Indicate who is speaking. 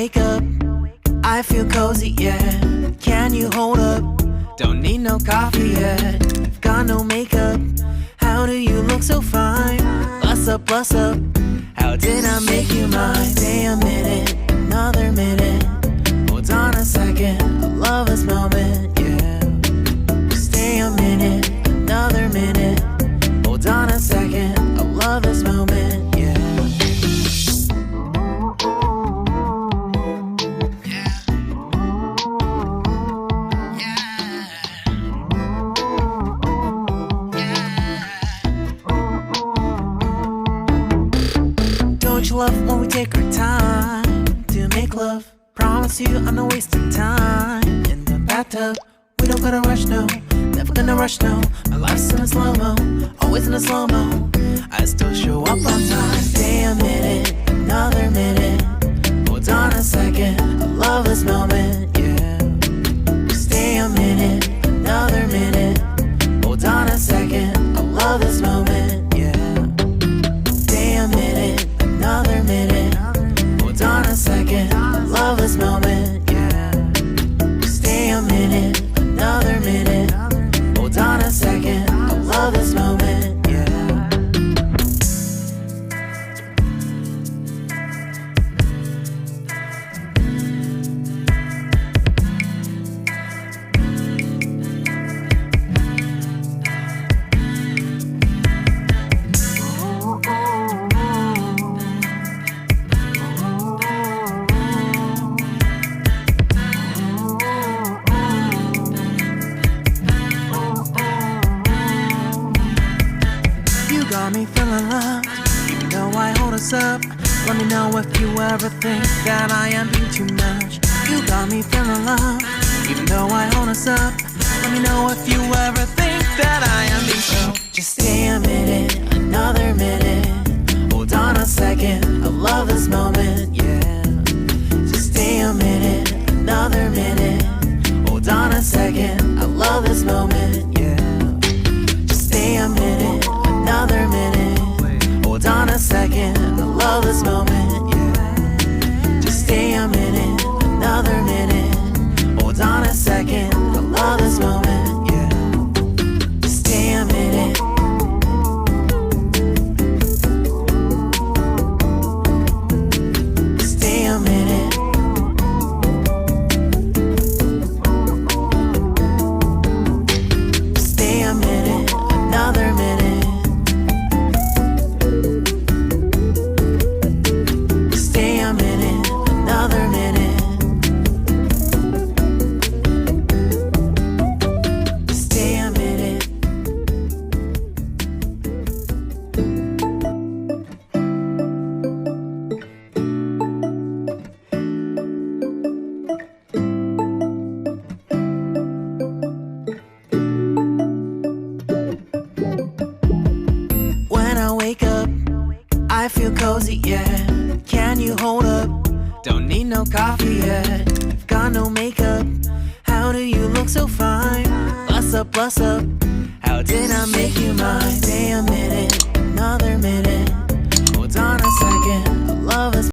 Speaker 1: wake up, I feel cozy, yeah. Can you hold up? Don't need no coffee yet. Got no makeup. How do you look so fine? Bust up, bust up. How did I make you mine? Stay a minute, another minute. Hold on a second, I love this moment, yeah. Stay a minute, another minute. Hold on a second, I love this moment, yeah. Don't you love when we take our time to make love? Promise you I'm not wasting time in the bathtub. We don't gotta rush, no. Never gonna rush, no. My life's in a slow-mo, always in a slow-mo. I still show up on time. Stay a minute, another minute. Hold on a second, I love this moment, yeah. Stay a minute, another minute. Hold on a second, I love this moment, yeah. Stay a minute, another minute. Hold on a second, I love this moment, yeah. Stay a minute, another minute. Hold on a second, I love this moment, yeah. Got me feeling loved, even though I hold us up. Let me know if you ever think that I am being too much. You got me feeling loved, even though I hold us up. Let me know if you ever think that I am being so. Just stay a minute, another minute. Hold on a second, I love this moment, yeah. Just stay a minute, another minute. Hold on a second, I love this moment, yeah. Just stay a minute, another minute. Hold on a second, I love this moment, yeah. Just stay a minute, another minute. Hold on a second, I love this moment, yeah. Just stay a minute. Stay a minute. Stay a minute, another minute. I feel cozy, yeah. Can you hold up? Don't need no coffee yet. Got no makeup. How do you look so fine? Bust up, bust up. How did I make you mine? Stay a minute, another minute. Hold on a second.